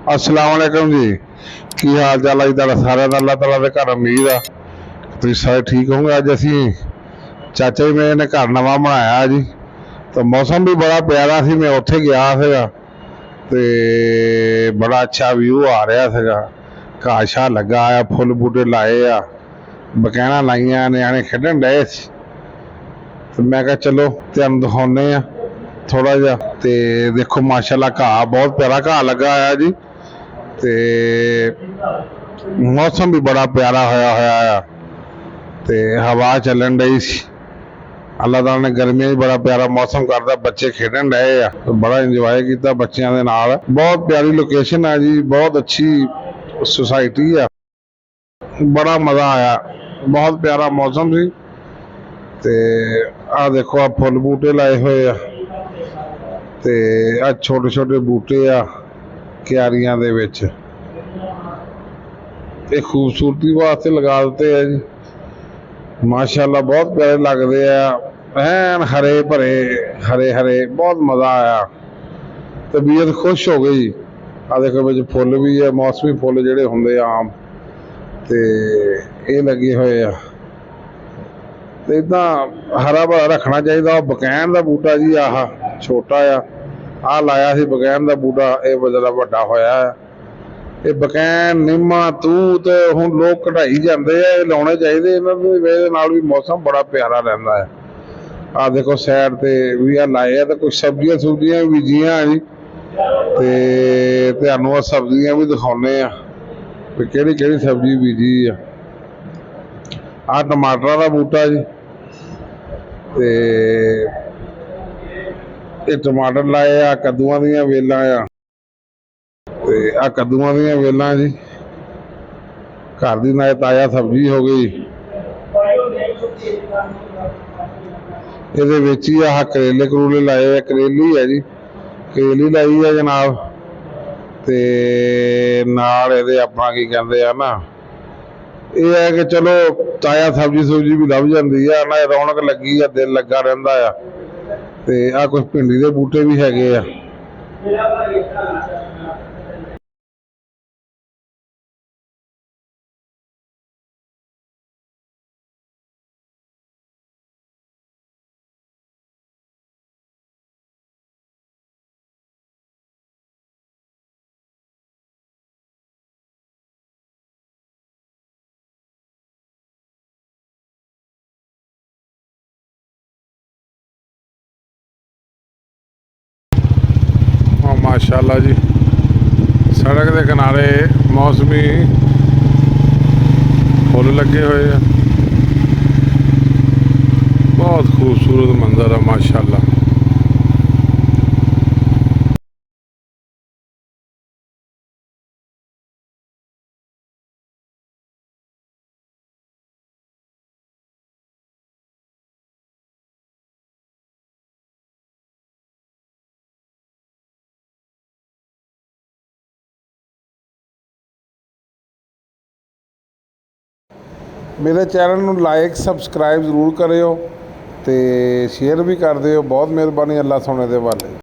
अस्सलाम वालेकुम जी। की हाल चाल है जी तुहाडा सारिਆਂ ਦਾ? अल्लाह ताला दे घर उम्मीद आ ਤੁਸੀਂ ਸਾਰੇ ठीक होंगे। अज असी चाचा जी मेरे ने घर नवा बनाया जी, तो मौसम भी बड़ा प्यारा सी। मैं उत्थे गया सीगा ते बड़ा अच्छा व्यू आ रहा सीगा। घाह शाह लगा आ, फुल बूटे लाए आ, बकैना लाइया, न्याणे खेडन डए सी। ते मैं कहा चलो तुहानूं दिखाउने आ थोड़ा जा। ते देखो माशाल्लाह घाह बहुत प्यारा घाह लगा आ जी। ते मौसम भी बड़ा प्यारा होया आ ते हवा चलन डई सी। अल्लाह ताला ने गर्मियों में बड़ा प्यारा मौसम करता, बच्चे खेडन डए आ, तो बड़ा इंजॉय किया बच्चों के नाल। बहुत प्यारी लोकेशन है जी, बहुत अच्छी सोसाइटी है, बड़ा मज़ा आया, बहुत प्यारा मौसम सी। ते आ देखो आ फुल बूटे लाए हुए आ ते आ छोटे छोटे बूटे आ क्यारियां दे विच, ये खूबसूरती वास्ते लगा दिते है जी। माशाल्लाह बहुत प्यारे लगते हैं, एन हरे भरे, हरे हरे, बहुत मज़ा आया, तबीयत खुश हो गई। आ देखो बिच फुल भी है, मौसमी फुल जिहड़े हुंदे आम, ते ये लगे हुए आ। ते इदां हरा भरा रखना चाहिए। बकैन का बूटा जी आह छोटा आ लाया सी बकैन का बूटा, ये बड़ा वड्डा होया है। ये बकैन निम्मा तूत हुण लोग कढ़ाई जाते हैं, लाने चाहिए, इन्हां दी वजह नाल भी मौसम बड़ा प्यारा रहिंदा है। आ देखो साइड ते भी आ लाए आ, ते कुछ सब्जियां सुब्जियां भी बीजियां जी, ते तुहानूं सब्जियां भी दिखाउने आ भी किहड़ी किहड़ी सब्जी बीजी आ टमाटर का बूटा जी, ते ये टमाटर लाए आ, कद्दूआं दीयां वेलां आ, ते आ कद्दूआं दीयां वेलां जी, घर दी नाल ताज़ा सब्जी हो गई। ये विच ही आह करेले करूले लाए आ, करेली है जी, करेली लाई है जनाब। ते नाल इहदे अपना की कहंदे आ ना, ये है कि चलो ताज़ा सब्जी सुब्जी भी लभ जाती है ना, रौनक लगी है, दिल लगा रहिंदा आ। ते आ कुछ भिंडी के बूटे भी हैगे आ। माशाल्लाह जी, सड़क के किनारे मौसमी फुल लगे हुए हैं, बहुत खूबसूरत मंजर है माशाल्लाह। मेरे चैनल नूं लाइक सबसक्राइब जरूर करियो ते शेयर भी कर दिओ। बहुत मेहरबानी, अल्लाह सोने दे वाले।